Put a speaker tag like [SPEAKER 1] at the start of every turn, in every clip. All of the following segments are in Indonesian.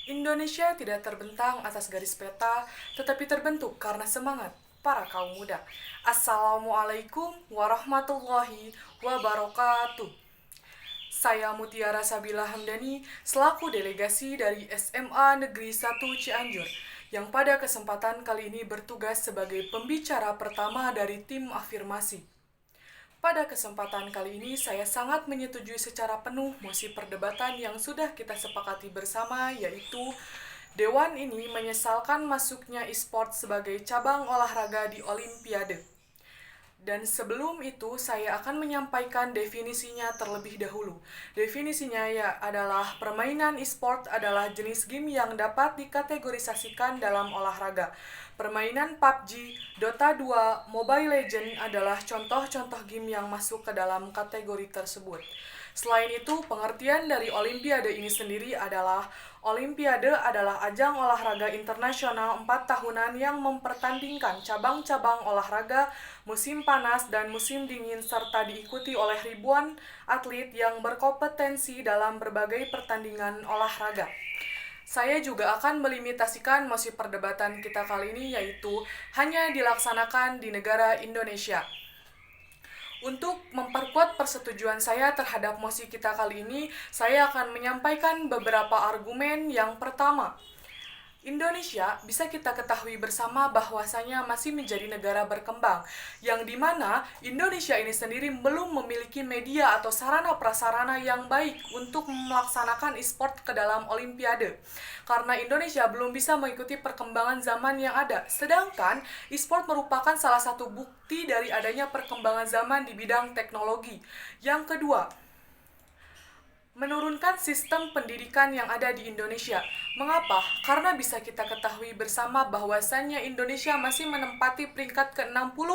[SPEAKER 1] Indonesia tidak terbentang atas garis peta, tetapi terbentuk karena semangat para kaum muda. Assalamualaikum warahmatullahi wabarakatuh. Saya Mutiara Sabila Hamdani, selaku delegasi dari SMA Negeri 1 Cianjur, yang pada kesempatan kali ini bertugas sebagai pembicara pertama dari tim afirmasi. Pada kesempatan kali ini, saya sangat menyetujui secara penuh mosi perdebatan yang sudah kita sepakati bersama, yaitu Dewan ini menyesalkan masuknya e-sport sebagai cabang olahraga di Olimpiade. Dan sebelum itu, saya akan menyampaikan definisinya terlebih dahulu. Definisinya adalah permainan e-sport adalah jenis game yang dapat dikategorisasikan dalam olahraga. Permainan PUBG, Dota 2, Mobile Legends adalah contoh-contoh game yang masuk ke dalam kategori tersebut. Selain itu, pengertian dari Olimpiade ini sendiri adalah Olimpiade adalah ajang olahraga internasional 4 tahunan yang mempertandingkan cabang-cabang olahraga musim panas dan musim dingin serta diikuti oleh ribuan atlet yang berkompetensi dalam berbagai pertandingan olahraga. Saya juga akan melimitasikan mosi perdebatan kita kali ini, yaitu hanya dilaksanakan di negara Indonesia. Untuk memperkuat persetujuan saya terhadap mosi kita kali ini, saya akan menyampaikan beberapa argumen. Yang pertama, Indonesia bisa kita ketahui bersama bahwasanya masih menjadi negara berkembang, yang dimana Indonesia ini sendiri belum memiliki media atau sarana prasarana yang baik untuk melaksanakan e-sport ke dalam Olimpiade. Karena Indonesia belum bisa mengikuti perkembangan zaman yang ada, sedangkan e-sport merupakan salah satu bukti dari adanya perkembangan zaman di bidang teknologi. Yang kedua, menurunkan sistem pendidikan yang ada di Indonesia. Mengapa? Karena bisa kita ketahui bersama bahwasannya Indonesia masih menempati peringkat ke-60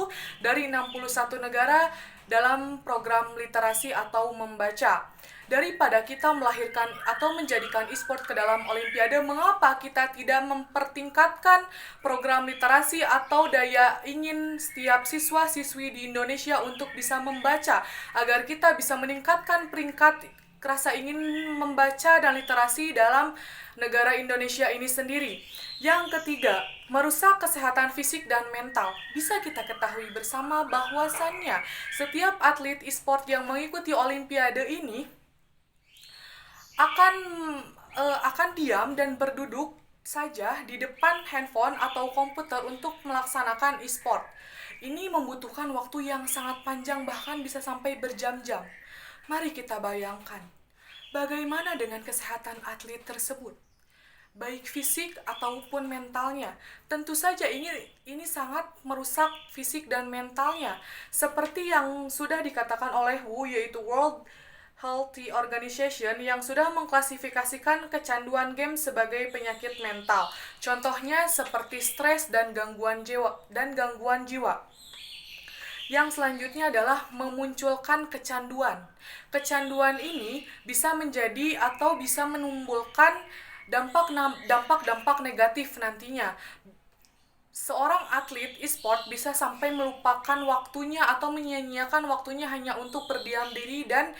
[SPEAKER 1] dari 61 negara dalam program literasi atau membaca. Daripada kita melahirkan atau menjadikan e-sport ke dalam Olimpiade, mengapa kita tidak mempertingkatkan program literasi atau daya ingin setiap siswa-siswi di Indonesia untuk bisa membaca, agar kita bisa meningkatkan peringkat rasa ingin membaca dan literasi dalam negara Indonesia ini sendiri. Yang ketiga, merusak kesehatan fisik dan mental. Bisa kita ketahui bersama bahwasannya setiap atlet e-sport yang mengikuti Olimpiade ini akan diam dan berduduk saja di depan handphone atau komputer untuk melaksanakan e-sport. Ini membutuhkan waktu yang sangat panjang, bahkan bisa sampai berjam-jam. Mari kita bayangkan, bagaimana dengan kesehatan atlet tersebut, baik fisik ataupun mentalnya. Tentu saja ini sangat merusak fisik dan mentalnya, seperti yang sudah dikatakan oleh WHO, yaitu World Health Organization, yang sudah mengklasifikasikan kecanduan game sebagai penyakit mental. Contohnya seperti stres dan gangguan jiwa. Yang selanjutnya adalah memunculkan kecanduan. Kecanduan ini bisa menjadi atau bisa menimbulkan dampak negatif nantinya. Seorang atlet e-sport bisa sampai melupakan waktunya atau menyia-nyiakan waktunya hanya untuk berdiam diri dan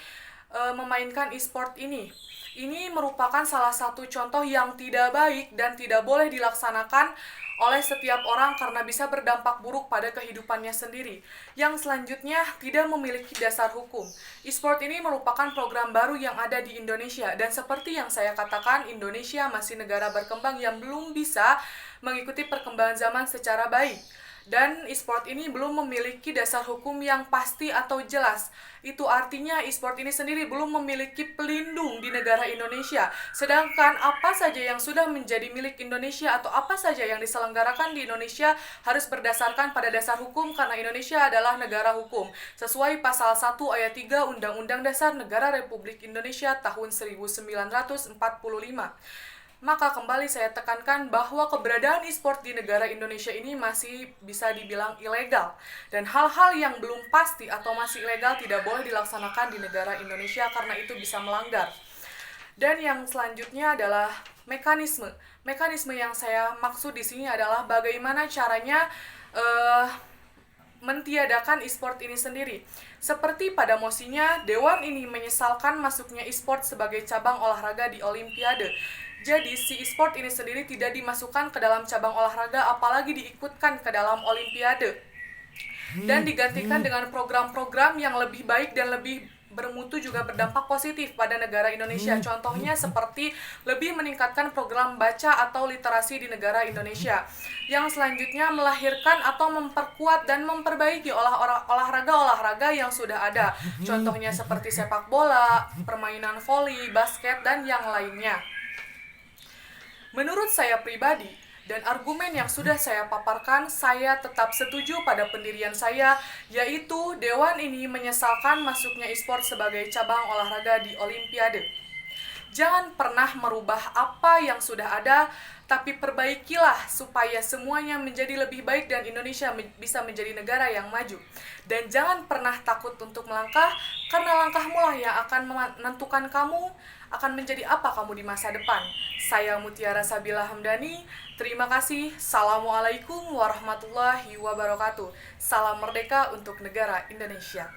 [SPEAKER 1] memainkan e-sport ini. Ini merupakan salah satu contoh yang tidak baik dan tidak boleh dilaksanakan oleh setiap orang karena bisa berdampak buruk pada kehidupannya sendiri. Yang selanjutnya, tidak memiliki dasar hukum. E-sport ini merupakan program baru yang ada di Indonesia, dan seperti yang saya katakan, Indonesia masih negara berkembang yang belum bisa mengikuti perkembangan zaman secara baik. Dan e-sport ini belum memiliki dasar hukum yang pasti atau jelas. Itu artinya e-sport ini sendiri belum memiliki pelindung di negara Indonesia. Sedangkan apa saja yang sudah menjadi milik Indonesia atau apa saja yang diselenggarakan di Indonesia harus berdasarkan pada dasar hukum, karena Indonesia adalah negara hukum. Sesuai pasal 1 ayat 3 Undang-Undang Dasar Negara Republik Indonesia tahun 1945. Maka kembali saya tekankan bahwa keberadaan e-sport di negara Indonesia ini masih bisa dibilang ilegal. Dan hal-hal yang belum pasti atau masih ilegal tidak boleh dilaksanakan di negara Indonesia karena itu bisa melanggar. Dan yang selanjutnya adalah mekanisme. Mekanisme yang saya maksud di sini adalah bagaimana caranya mentiadakan e-sport ini sendiri. Seperti pada mosinya, Dewan ini menyesalkan masuknya e-sport sebagai cabang olahraga di Olimpiade. Jadi si e-sport ini sendiri tidak dimasukkan ke dalam cabang olahraga apalagi diikutkan ke dalam olimpiade. Dan digantikan dengan program-program yang lebih baik dan lebih bermutu juga berdampak positif pada negara Indonesia. Contohnya seperti lebih meningkatkan program baca atau literasi di negara Indonesia. Yang selanjutnya melahirkan atau memperkuat dan memperbaiki olahraga-olahraga yang sudah ada. Contohnya seperti sepak bola, permainan voli, basket, dan yang lainnya. Menurut saya pribadi, dan argumen yang sudah saya paparkan, saya tetap setuju pada pendirian saya, yaitu Dewan ini menyesalkan masuknya e-sport sebagai cabang olahraga di Olimpiade. Jangan pernah merubah apa yang sudah ada, tapi perbaikilah supaya semuanya menjadi lebih baik dan Indonesia bisa menjadi negara yang maju. Dan jangan pernah takut untuk melangkah, karena langkahmu lah yang akan menentukan kamu akan menjadi apa kamu di masa depan. Saya Mutiara Sabila Hamdani, terima kasih. Assalamualaikum warahmatullahi wabarakatuh. Salam merdeka untuk negara Indonesia.